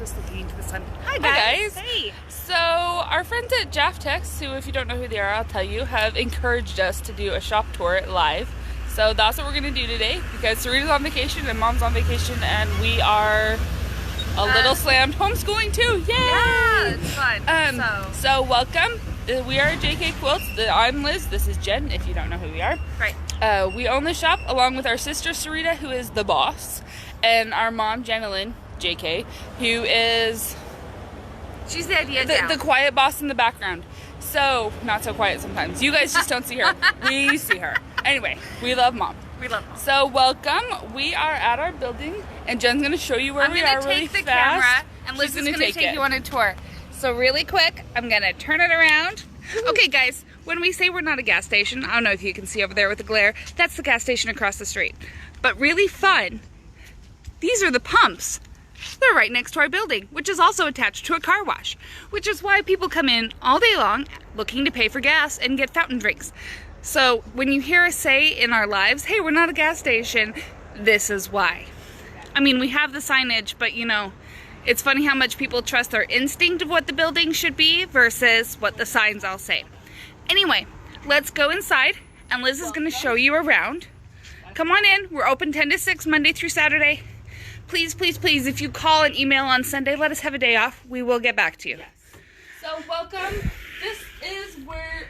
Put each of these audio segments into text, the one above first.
Chris looking into the sun. Hi guys. Hey. So our friends at Jaftex, who if you don't know who they are, I'll tell you, have encouraged us to do a shop tour live. So that's what we're going to do today because Sarita's on vacation and Mom's on vacation and we are a little slammed homeschooling too. Yay! Yeah, it's fun. So welcome. We are JK Quilts. I'm Liz. This is Jen, if you don't know who we are. Right. We own the shop along with our sister Sarita, who is the boss, and our mom, Janelyn, JK, who is... She's the idea the quiet boss in the background. So, not so quiet sometimes. You guys just don't see her. We see her. Anyway, we love Mom. We love Mom. So, welcome. We are at our building, and Jen's going to show you where we are really fast. I'm going to take the camera, and Liz is going to take you on a tour. So, really quick, I'm going to turn it around. Okay, guys, when we say we're not a gas station, I don't know if you can see over there with the glare, that's the gas station across the street. But really fun, these are the pumps. They're right next to our building, which is also attached to a car wash, which is why people come in all day long looking to pay for gas and get fountain drinks. So when you hear us say in our lives, hey, we're not a gas station, this is why. I mean, we have the signage, but you know, it's funny how much people trust their instinct of what the building should be versus what the signs all say. Anyway, let's go inside, and Liz is going to show you around. Come on in. We're open 10 to 6, Monday through Saturday. Please, please, please, if you call and email on Sunday, let us have a day off. We will get back to you. Yes. So, welcome. This is where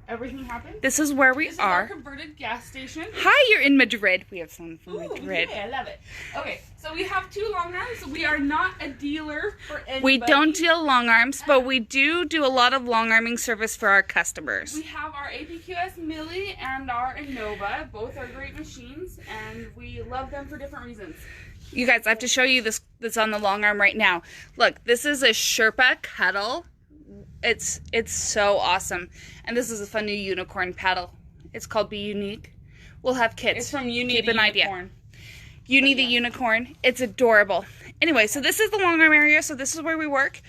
everything happened. This is where we are. This is are. our converted gas station. Hi, you're in Madrid. We have someone from Madrid. Yeah, I love it. Okay, so we have 2 long arms. We are not a dealer for anybody. We don't deal long arms, but we do a lot of long arming service for our customers. We have our APQS Millie and our Innova. Both are great machines, and we love them for different reasons. You guys, I have to show you this that's on the long arm right now. Look, this is a Sherpa cuddle. It's so awesome. And this is a fun new unicorn paddle. It's called Be Unique. We'll have kits. It's from Uni Keep the an Unicorn. idea. Uni the Unicorn. It's adorable. Anyway, so this is the long arm area, so this is where we work.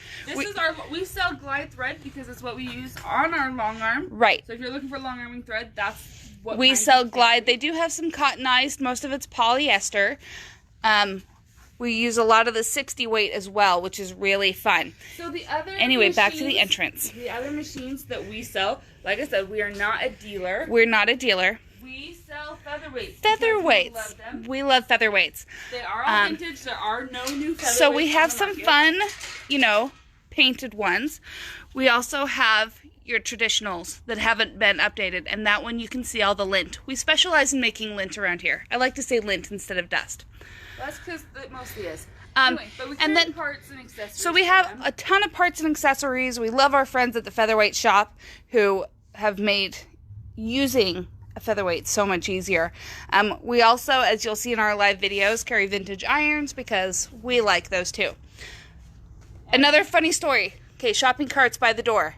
We sell glide thread because it's what we use on our long arm. Right. So if you're looking for long arming thread, that's what we sell glide. They do have some cottonized. Most of it's polyester. We use a lot of the 60 weight as well, which is really fun. So the other back to the entrance. The other machines that we sell, like I said, we are not a dealer. We're not a dealer. We sell featherweights. Featherweights. We love them. We love featherweights. They are all vintage. There are no new featherweights. So we have some fun, you know, painted ones. We also have your traditionals that haven't been updated, and that one you can see all the lint. We specialize in making lint around here. I like to say lint instead of dust. That's because it mostly is. Anyway, but we carry parts and accessories. So we have a ton of parts and accessories. We love our friends at the Featherweight Shop who have made using a featherweight so much easier. We also, as you'll see in our live videos, carry vintage irons because we like those too. Another funny story. Okay, shopping carts by the door.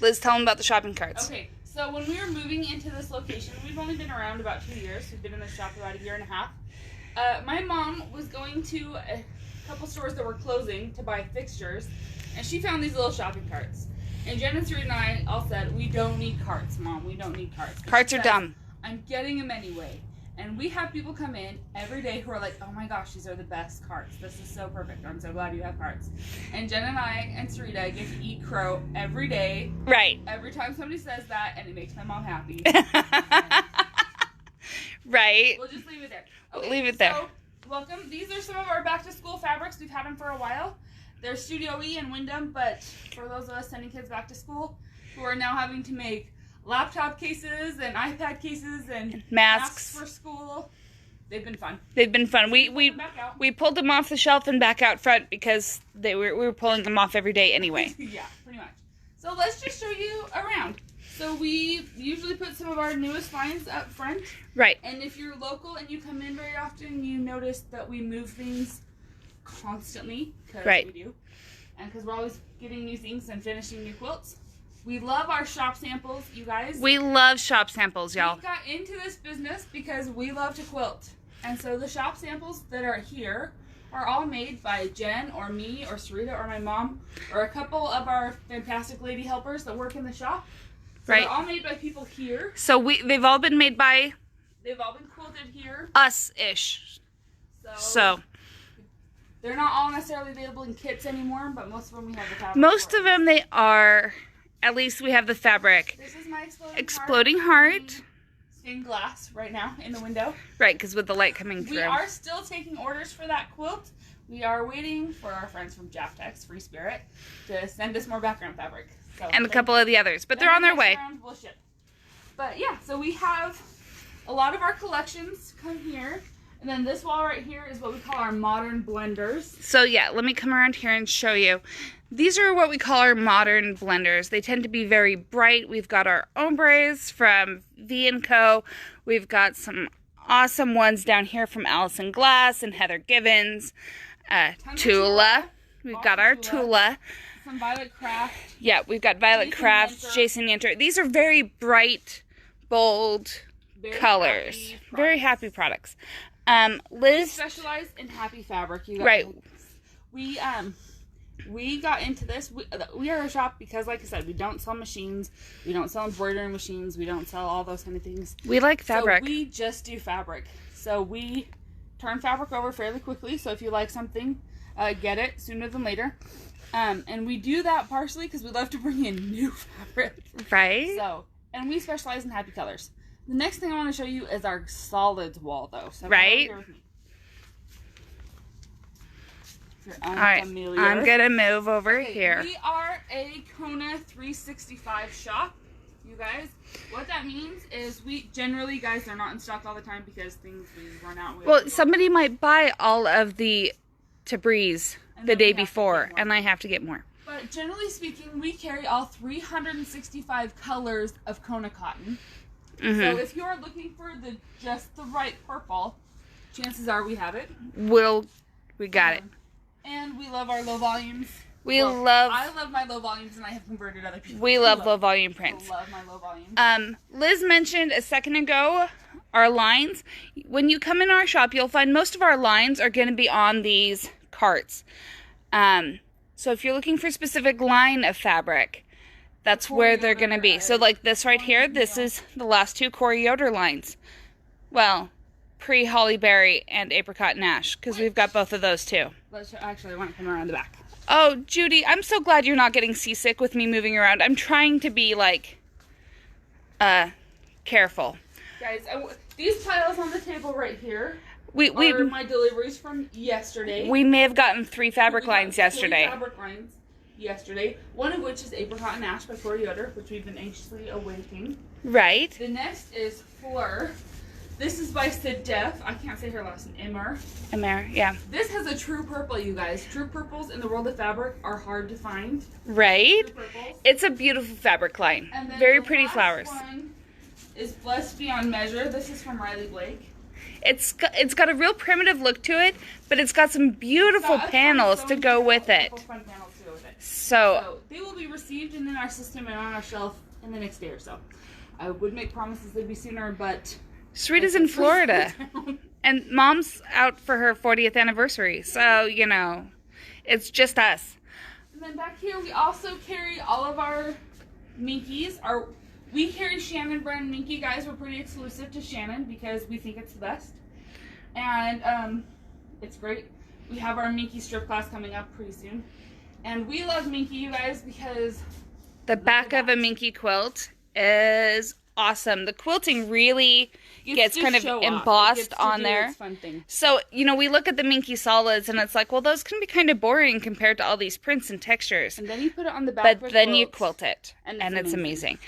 Liz, tell them about the shopping carts. Okay, so when we were moving into this location, we've only been around about 2 years. We've been in the shop about 1.5 years. My mom was going to a couple stores that were closing to buy fixtures, and she found these little shopping carts. And Jen and Siri and I all said, we don't need carts, Mom. We don't need carts. Carts are dumb. I'm getting them anyway. And we have people come in every day who are like, oh my gosh, these are the best carts. This is so perfect. I'm so glad you have carts. And Jen and I and Sarita get to eat crow every day. Right. Every time somebody says that, and it makes my mom happy. Right. We'll just leave it there. Okay, we'll leave it there. So, welcome. These are some of our back-to-school fabrics. We've had them for a while. They're Studio-y and Wyndham, but for those of us sending kids back to school who are now having to make laptop cases and iPad cases and masks for school, they've been fun. They've been fun. We pulled them off the shelf and back out front because we were pulling them off every day anyway. Yeah, pretty much. So let's just show you around. So we usually put some of our newest finds up front. Right. And if you're local and you come in very often, you notice that we move things constantly. Because we do. And because we're always getting new things and finishing new quilts. We love our shop samples, you guys. We love shop samples, y'all. We got into this business because we love to quilt. And so the shop samples that are here are all made by Jen or me or Sarita or my mom or a couple of our fantastic lady helpers that work in the shop. So they're all made by people here. So they've all been made by... They've all been quilted here. Us-ish. So They're not all necessarily available in kits anymore, but most of them we have the fabric. Most of them they are. At least we have the fabric. This is my exploding heart. Stained glass right now in the window. Right, because with the light coming through. We are still taking orders for that quilt. We are waiting for our friends from Japtex, Free Spirit, to send us more background fabric. So and a couple of the others, but they're on their way. We'll ship. But yeah, so we have a lot of our collections come here. And then this wall right here is what we call our modern blenders. So yeah, let me come around here and show you. These are what we call our modern blenders. They tend to be very bright. We've got our ombres from V&Co. We've got some awesome ones down here from Allison Glass and Heather Givens. Tula. We've got our Tula. Some Violet Craft. Yeah, we've got Violet Craft, Jason Yenter. These are very bright, bold colors. Very happy products. Liz, we specialize in happy fabric. You guys. Right. We got into this. We are a shop because, like I said, we don't sell machines. We don't sell embroidery machines. We don't sell all those kind of things. We like fabric. So we just do fabric. So we turn fabric over fairly quickly. So if you like something, get it sooner than later. And we do that partially because we love to bring in new fabric. Right. So, and we specialize in happy colors. The next thing I want to show you is our solids wall, though. So right. All right, I'm gonna move over here. We are a Kona 365 shop, you guys. What that means is we generally, guys, they're not in stock all the time because things run out. Well, somebody might buy all of the Tabriz the day before, and I have to get more. But generally speaking, we carry all 365 colors of Kona cotton. Mm-hmm. So if you're looking for just the right purple, chances are we have it. We got it. And we love our low volumes. I love my low volumes, and I have converted other people. We love low volume prints. I love my low volumes. Liz mentioned a second ago our lines. When you come in our shop, you'll find most of our lines are going to be on these carts. So if you're looking for a specific line of fabric, that's where they're going to be. So like this right here, this is the last two Corey Yoder lines. Well, pre-Holly Berry and Apricot and Ash, because we've got both of those too. Actually, I want to come around the back. Oh, Judy, I'm so glad you're not getting seasick with me moving around. I'm trying to be, like, careful. Guys, these piles on the table right here are my deliveries from yesterday. We may have gotten 3 fabric lines yesterday. 3 fabric lines yesterday, one of which is Apricot and Ash by Corey Yoder, which we've been anxiously awaiting. Right. The next is Fleur. This is by Sid Def. I can't say her last name. Emmer, yeah. This has a true purple, you guys. True purples in the world of fabric are hard to find. Right. It's a beautiful fabric line. And then very pretty flowers. One is Blessed Beyond Measure. This is from Riley Blake. It's got a real primitive look to it, but it's got some beautiful panels to go with it. So they will be received and in our system and on our shelf in the next day or so. I would make promises they'd be sooner, but Sarita's in Florida, and Mom's out for her 40th anniversary, so, you know, it's just us. And then back here, we also carry all of our Minkies. We carry Shannon brand Minky, guys. We're pretty exclusive to Shannon because we think it's the best. And it's great. We have our Minky strip class coming up pretty soon. And we love Minky, you guys, because the back of a Minky quilt is awesome. The quilting really gets kind of embossed on there. So, you know, we look at the Minky solids and it's like, well, those can be kind of boring compared to all these prints and textures. And then you put it on the back. But then you quilt it, and it's amazing.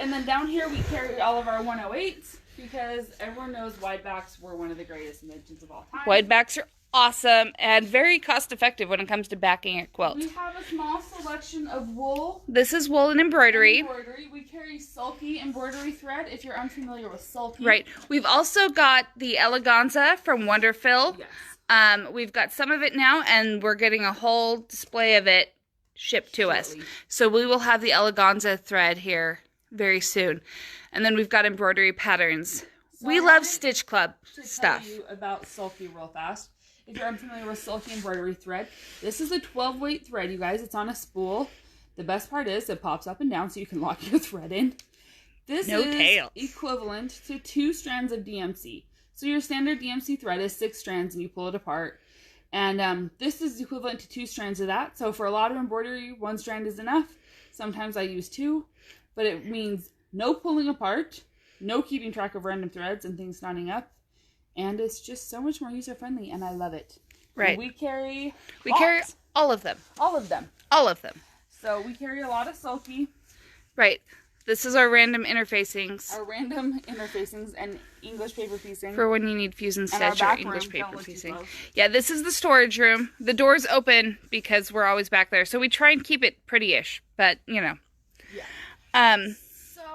And then down here we carry all of our 108s because everyone knows wide backs were one of the greatest inventions of all time. Wide backs are awesome and very cost effective when it comes to backing a quilt. We have a small selection of wool. This is wool and embroidery. We carry sulky embroidery thread if you're unfamiliar with sulky. Right. We've also got the eleganza from Wonderfill. Yes. We've got some of it now, and we're getting a whole display of it shipped to us. So we will have the eleganza thread here very soon. And then we've got embroidery patterns. So we love Stitch Club stuff. Tell you about sulky real fast. If you're unfamiliar with sulky embroidery thread, this is a 12-weight thread, you guys. It's on a spool. The best part is it pops up and down so you can lock your thread in. This is equivalent to 2 strands of DMC. So your standard DMC thread is 6 strands and you pull it apart. And this is equivalent to 2 strands of that. So for a lot of embroidery, 1 strand is enough. Sometimes I use 2, but it means no pulling apart, no keeping track of random threads and things knotting up. And it's just so much more user-friendly, and I love it. Right. And we carry all of them. All of them. All of them. So we carry a lot of sulky. Right. This is our random interfacings. Our random interfacings and English paper piecing. For when you need fuse and stitch or English room, paper piecing. Yeah, this is the storage room. The door's open because we're always back there. So we try and keep it pretty-ish, but, you know. Yeah.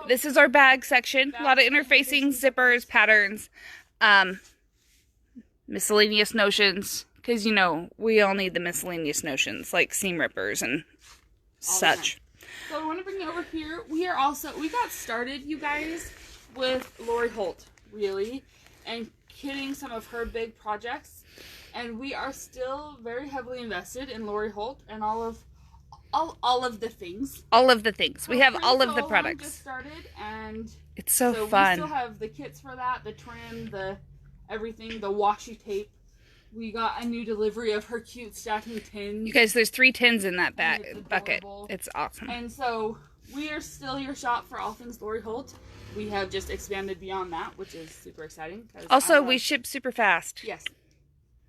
This is our bag section. A lot of interfacing, zippers, patterns, miscellaneous notions. Because, you know, we all need the miscellaneous notions, like seam rippers and such. So I want to bring you over here. We got started, you guys, with Lori Holt, really, and kitting some of her big projects. And we are still very heavily invested in Lori Holt and all of the things. All of the things. We have all of the products. Just started, and it's so fun. We still have the kits for that, the trim, the everything, the washi tape. We got a new delivery of her cute stacking tins. You guys, there's 3 tins in that bucket. It's awesome. And so we are still your shop for all things Lori Holt. We have just expanded beyond that, which is super exciting. Also, we ship super fast. Yes.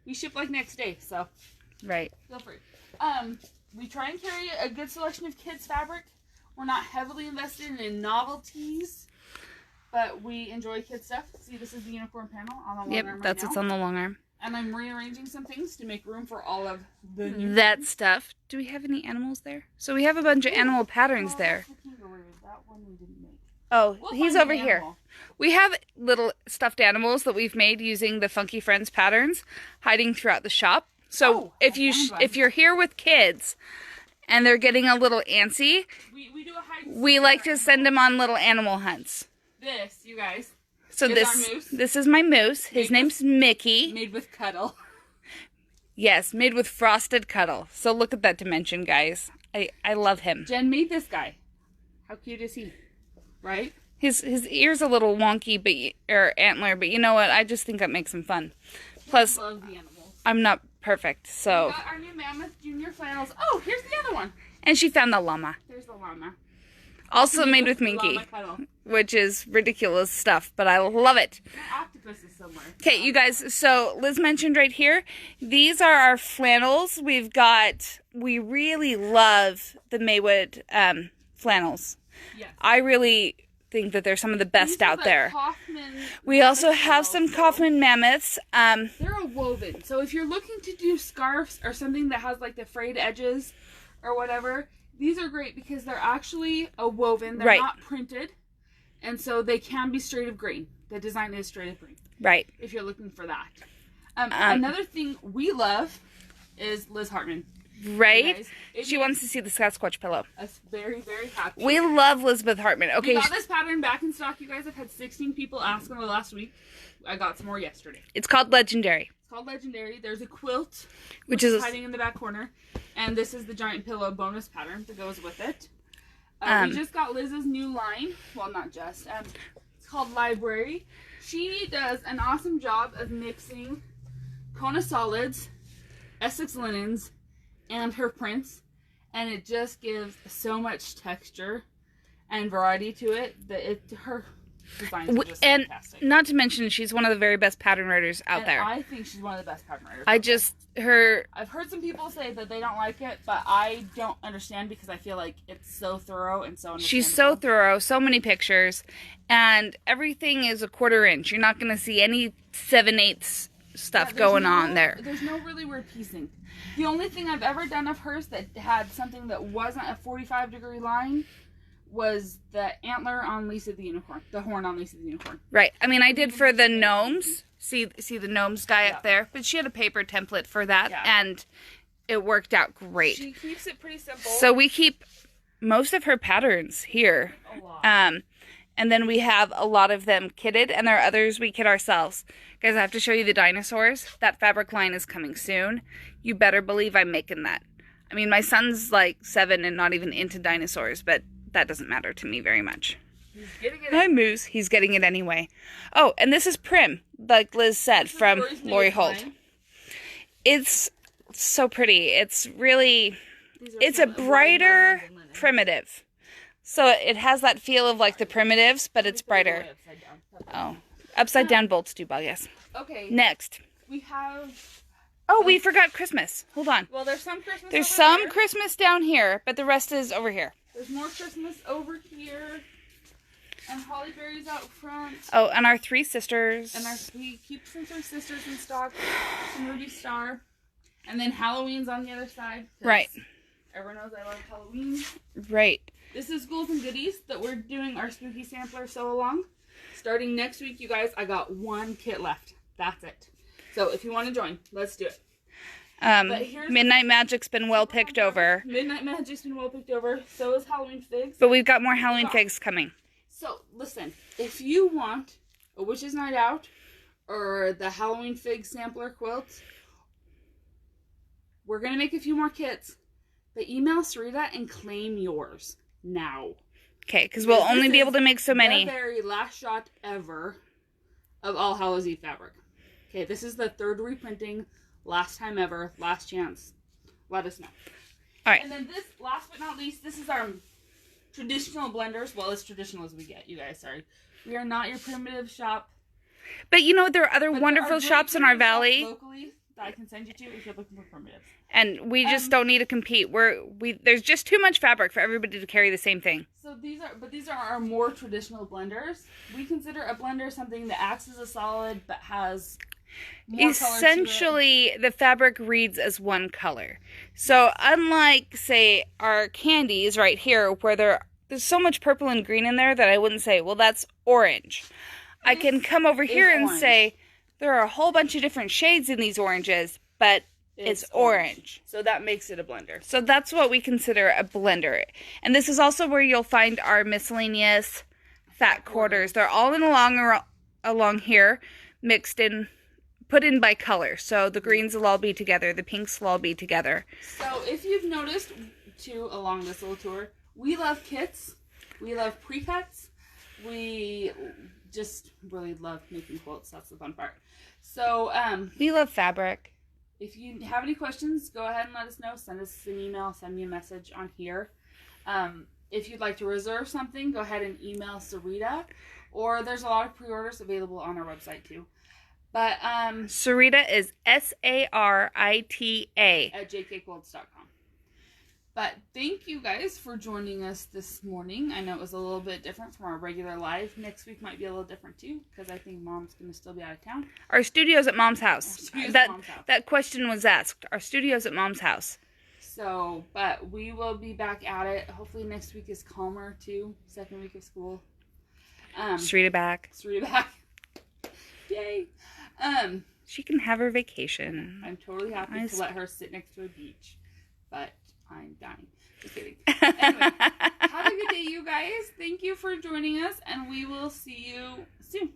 We ship like next day, so. Right. Feel free. We try and carry a good selection of kids' fabric. We're not heavily invested in novelties, but we enjoy kids' stuff. See, this is the unicorn panel on the long arm right that's now. what's on the long arm. And I'm rearranging some things to make room for all of the new that stuff. Do we have any animals there? So we have a bunch of animal patterns there. That one we didn't make. Oh, he's over here. We have little stuffed animals that we've made using the Funky Friends patterns hiding throughout the shop. So if you're here with kids and they're getting a little antsy, we like to send them on little animal hunts. This, you guys. So this is my moose. His name's Mickey. Made with cuddle. Yes, made with frosted cuddle. So look at that dimension, guys. I love him. Jen made this guy. How cute is he? Right? His ear's a little wonky, or antler, but you know what? I just think that makes him fun. Plus, love the animals. I'm not perfect, so. We got our new Mammoth Junior flannels. Oh, here's the other one. And she found the llama. There's the llama. Also made with Minky, which is ridiculous stuff, but I love it. Octopus is somewhere. Okay, you guys, so Liz mentioned right here, these are our flannels. We really love the Maywood flannels. Yes. I really think that they're some of the best out there. We also have some Kaufman Mammoths. They're a woven, so if you're looking to do scarves or something that has like the frayed edges or whatever, these are great because they're actually a woven. They're not printed. And so they can be straight of grain. The design is straight of grain. Right. If you're looking for that. Another thing we love is Liz Hartman. Right? She wants to see the Sasquatch pillow. Us very, very happy. We love Elizabeth Hartman. Okay. We got this pattern back in stock, you guys. I've had 16 people ask on the last week. I got some more yesterday. It's called Legendary. It's called Legendary. There's a quilt, which is hiding in the back corner. And this is the giant pillow bonus pattern that goes with it. We just got Liz's new line. Well, not just. It's called Library. She does an awesome job of mixing Kona solids, Essex linens, and her prints. And it just gives so much texture and variety to it that her designs are just fantastic. Not to mention, she's one of the very best pattern writers out there. I think she's one of the best pattern writers. I've heard some people say that they don't like it, but I don't understand because I feel like it's so thorough and so understandable. She's so thorough, so many pictures, and everything is a 1/4 inch. You're not going to see any 7/8 stuff going on there. There's no really weird piecing. The only thing I've ever done of hers that had something that wasn't a 45-degree line was the antler on Lisa the Unicorn. The horn on Lisa the Unicorn. Right. I mean, I did for the gnomes. See the gnomes guy up there? But she had a paper template for that, and it worked out great. She keeps it pretty simple. So we keep most of her patterns here. A lot. And then we have a lot of them kitted, and there are others we kit ourselves. Guys, I have to show you the dinosaurs. That fabric line is coming soon. You better believe I'm making that. I mean, my son's like 7 and not even into dinosaurs, but that doesn't matter to me very much. He's getting it. Hi, Moose. He's getting it anyway. Oh, and this is Prim, like Liz said, from Lori Holt. It's so pretty. It's really, it's a some embroidered brighter muslins and linen. primitive. So it has that feel of like the primitives, but it's brighter. Upside down. Oh, upside down bolts do bug us. Okay. Next. We have. Oh, we forgot Christmas. Hold on. Well, there's some Christmas. There's over some there. Christmas down here, but the rest is over here. There's more Christmas over here. And holly berries out front. Oh, and our 3 sisters. And we keep some 3 sisters in stock. Some Ruby Star. And then Halloween's on the other side. Right. Everyone knows I love Halloween. Right. This is Ghouls and Goodies that we're doing our spooky sampler sew along. Starting next week, you guys, I got 1 kit left. That's it. So if you want to join, let's do it. Midnight Magic's been well picked over. Midnight Magic's been well picked over. So is Halloween Figs. But we've got more Halloween Figs coming. So, listen, if you want a Witch's Night Out or the Halloween Fig Sampler Quilt, we're going to make a few more kits. But email Sarita and claim yours now. Okay, because we'll only be able to make so many. The very last shot ever of All Hallows Eve fabric. Okay, this is the 3rd reprinting. Last time ever. Last chance. Let us know. All right. And then this, last but not least, this is our traditional blenders. Well, as traditional as we get, you guys. Sorry. We are not your primitive shop. But you know, there are other wonderful shops in our valley. Locally that I can send you to if you're looking for primitives. And we just don't need to compete. There's just too much fabric for everybody to carry the same thing. So these are our more traditional blenders. We consider a blender something that acts as a solid but has more essentially color to it. The fabric reads as one color. So unlike, say, our candies right here, where there's so much purple and green in there that I wouldn't say, well, that's orange. I can come over here and say there are a whole bunch of different shades in these oranges, but it's orange. So that makes it a blender. So that's what we consider a blender. And this is also where you'll find our miscellaneous fat quarters. They're all along here, mixed in, put in by color. So the greens will all be together. The pinks will all be together. So if you've noticed, too, along this little tour, we love kits. We love pre-cuts. We just really love making quilts. That's the fun part. So, we love fabric. If you have any questions, go ahead and let us know. Send us an email. Send me a message on here. If you'd like to reserve something, go ahead and email Sarita. Or there's a lot of pre-orders available on our website too. But Sarita is Sarita at jkquilts.com. But thank you guys for joining us this morning. I know it was a little bit different from our regular live. Next week might be a little different too, because I think Mom's going to still be out of town. Our studio's at Mom's house. That question was asked. Our studio's at Mom's house. So, but we will be back at it. Hopefully next week is calmer too. 2nd week of school. Sarita back. Sarita back. Yay. She can have her vacation. I'm totally happy to let her sit next to a beach. But I'm dying. Just kidding. Anyway, have a good day, you guys. Thank you for joining us, and we will see you soon.